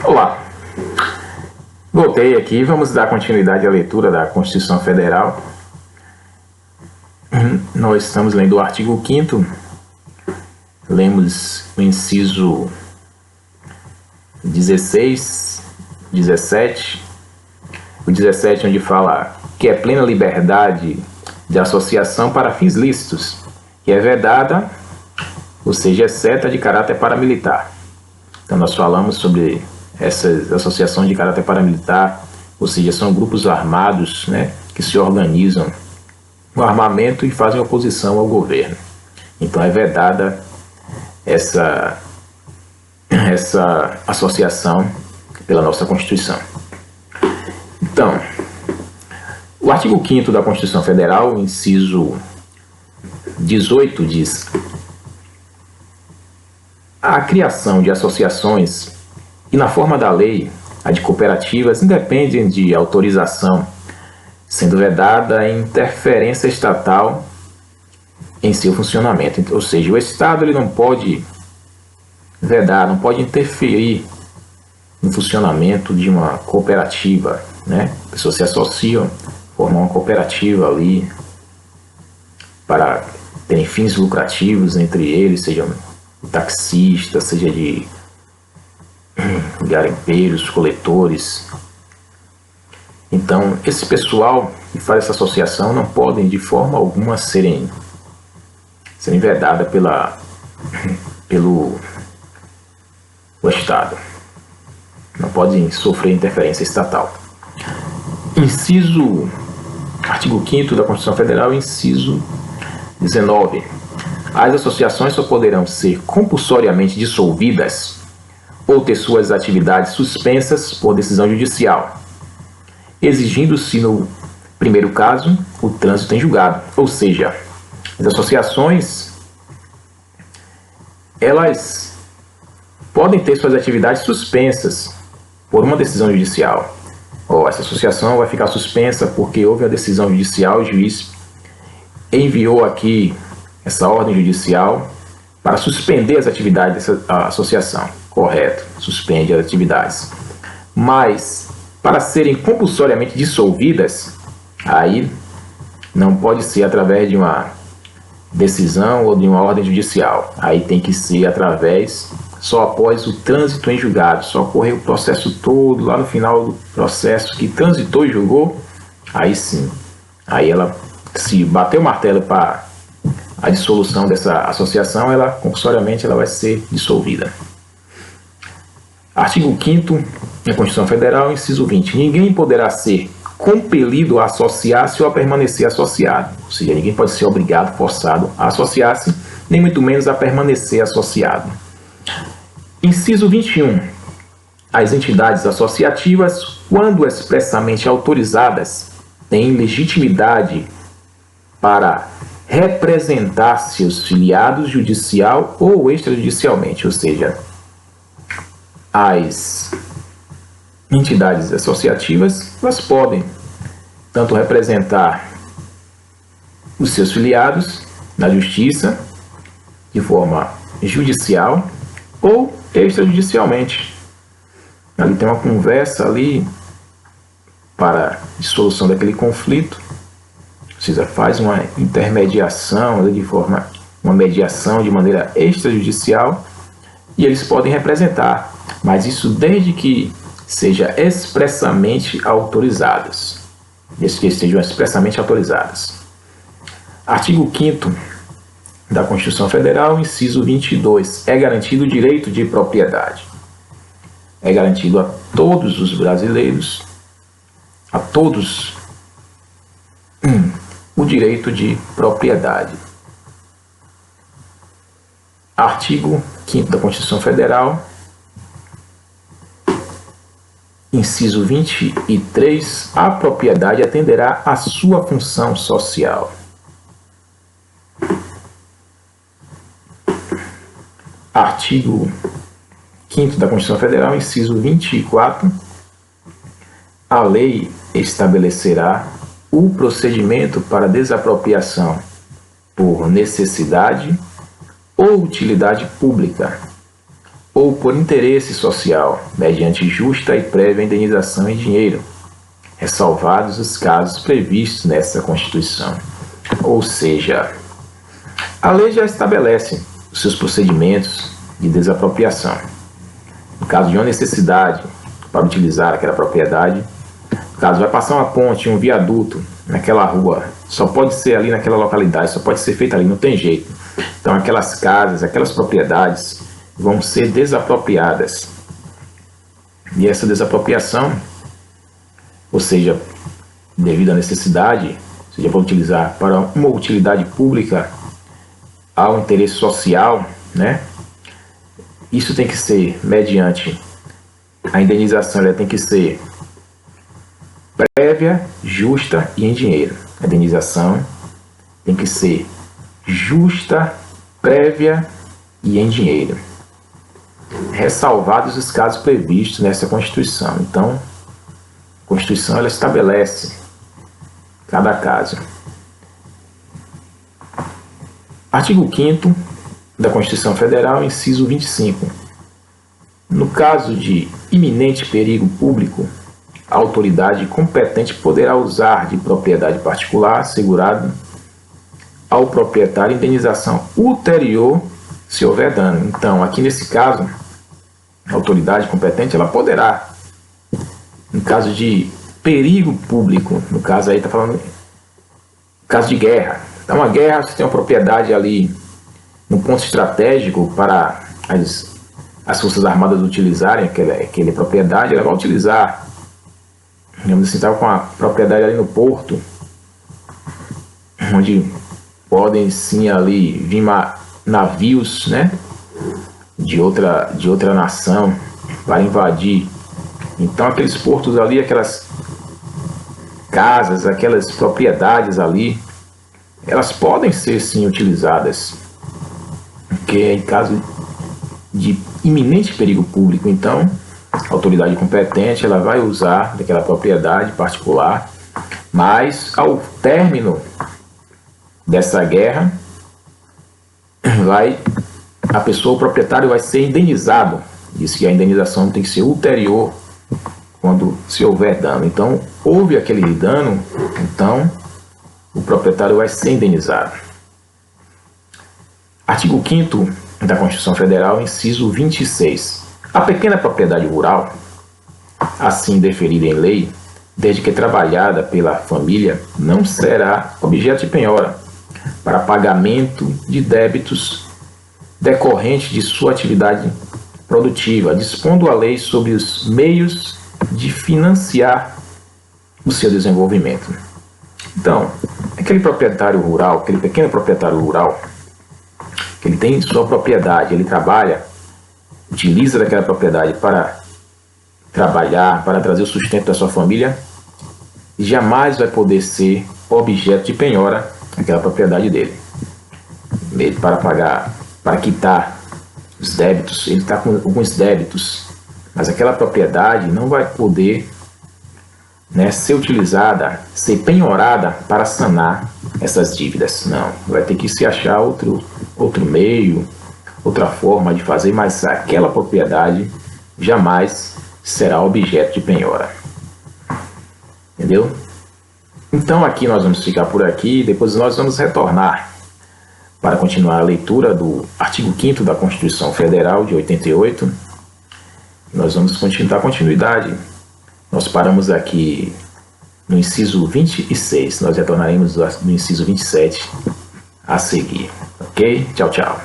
Olá, voltei aqui, vamos dar continuidade à leitura da Constituição Federal. Nós estamos lendo o artigo 5º, lemos o inciso 16, 17, o 17 onde fala que é plena liberdade de associação para fins lícitos, que é vedada, ou seja, exceto de caráter paramilitar. Então nós falamos sobre essas associações de caráter paramilitar, ou seja, são grupos armados, que se organizam no armamento e fazem oposição ao governo. Então é vedada essa associação pela nossa Constituição. Então, o artigo 5º da Constituição Federal, inciso 18, diz: a criação de associações e, na forma da lei, a de cooperativas, independem de autorização, sendo vedada a interferência estatal em seu funcionamento. Ou seja, o Estado ele não pode vedar, não pode interferir no funcionamento de uma cooperativa. Pessoas se associam, formam uma cooperativa ali para terem fins lucrativos entre eles, seja taxista, seja de garimpeiros, coletores. Então, esse pessoal que faz essa associação não podem de forma alguma serem vedadas pelo Estado. Não podem sofrer interferência estatal. Artigo 5º da Constituição Federal, inciso 19. As associações só poderão ser compulsoriamente dissolvidas ou ter suas atividades suspensas por decisão judicial, exigindo-se, no primeiro caso, o trânsito em julgado. Ou seja, as associações elas podem ter suas atividades suspensas por uma decisão judicial. Essa associação vai ficar suspensa porque houve a decisão judicial, o juiz enviou aqui essa ordem judicial para suspender as atividades dessa associação. Correto, suspende as atividades. Mas, para serem compulsoriamente dissolvidas, aí não pode ser através de uma decisão ou de uma ordem judicial. Aí tem que ser só após o trânsito em julgado, só ocorrer o processo todo, lá no final do processo que transitou e julgou, aí sim. Aí ela, se bater o martelo para a dissolução dessa associação, ela compulsoriamente vai ser dissolvida. Artigo 5º da Constituição Federal, inciso 20. Ninguém poderá ser compelido a associar-se ou a permanecer associado. Ou seja, ninguém pode ser obrigado, forçado a associar-se, nem muito menos a permanecer associado. Inciso 21. As entidades associativas, quando expressamente autorizadas, têm legitimidade para representar seus filiados judicial ou extrajudicialmente, ou seja, as entidades associativas elas podem tanto representar os seus filiados na justiça de forma judicial ou extrajudicialmente. Ali tem uma conversa ali para dissolução daquele conflito. Precisa faz uma intermediação uma mediação de maneira extrajudicial e eles podem representar, mas isso desde que seja expressamente autorizadas. Desde que estejam expressamente autorizadas. Artigo 5º da Constituição Federal, inciso 22. É garantido o direito de propriedade. É garantido a todos os brasileiros, a todos, o direito de propriedade. Artigo 5º da Constituição Federal, inciso 23, a propriedade atenderá à sua função social. Artigo 5º da Constituição Federal, inciso 24, a lei estabelecerá o procedimento para desapropriação por necessidade ou utilidade pública, ou por interesse social, mediante justa e prévia indenização em dinheiro, ressalvados os casos previstos nessa Constituição. Ou seja, a lei já estabelece os seus procedimentos de desapropriação. No caso de uma necessidade para utilizar aquela propriedade, caso vai passar uma ponte, um viaduto naquela rua, só pode ser ali naquela localidade, só pode ser feito ali, não tem jeito. Então aquelas casas, aquelas propriedades vão ser desapropriadas. E essa desapropriação, ou seja, devido à necessidade, seja para utilizar para uma utilidade pública, ao interesse social, né? Isso tem que ser mediante a indenização, ela tem que ser prévia, justa e em dinheiro. A indenização tem que ser justa, prévia e em dinheiro, ressalvados os casos previstos nessa Constituição. Então, a Constituição ela estabelece cada caso. Artigo 5º da Constituição Federal, inciso 25. No caso de iminente perigo público, a autoridade competente poderá usar de propriedade particular assegurada ao proprietário indenização ulterior se houver dano. Então, aqui nesse caso, a autoridade competente ela poderá, no caso de perigo público, no caso aí está falando caso de guerra. Então, uma guerra, você tem uma propriedade ali, um ponto estratégico para as Forças Armadas utilizarem aquela propriedade, ela vai utilizar, digamos assim, estava com a propriedade ali no porto, onde podem sim ali vir navios, né, de outra nação para invadir. Então aqueles portos ali, aquelas casas, aquelas propriedades ali, elas podem ser sim utilizadas, porque em caso de iminente perigo público, então a autoridade competente ela vai usar daquela propriedade particular, mas ao término dessa guerra, o proprietário vai ser indenizado. Diz que a indenização tem que ser ulterior quando se houver dano. Então, houve aquele dano, então o proprietário vai ser indenizado. Artigo 5º da Constituição Federal, inciso 26. A pequena propriedade rural, assim deferida em lei, desde que trabalhada pela família, não será objeto de penhora para pagamento de débitos decorrentes de sua atividade produtiva, dispondo a lei sobre os meios de financiar o seu desenvolvimento. Então, aquele proprietário rural, aquele pequeno proprietário rural, que ele tem sua propriedade, ele trabalha, utiliza daquela propriedade para trabalhar, para trazer o sustento da sua família, jamais vai poder ser objeto de penhora aquela propriedade dele. Ele, para pagar, para quitar os débitos, ele está com alguns débitos, mas aquela propriedade não vai poder, né, ser utilizada, ser penhorada para sanar essas dívidas. Não, vai ter que se achar outro meio, outra forma de fazer, mas aquela propriedade jamais será objeto de penhora. Entendeu? Então aqui nós vamos ficar por aqui, depois nós vamos retornar para continuar a leitura do artigo 5º da Constituição Federal de 88. Nós vamos dar continuidade. Nós paramos aqui no inciso 26, nós retornaremos no inciso 27 a seguir. Ok? Tchau, tchau.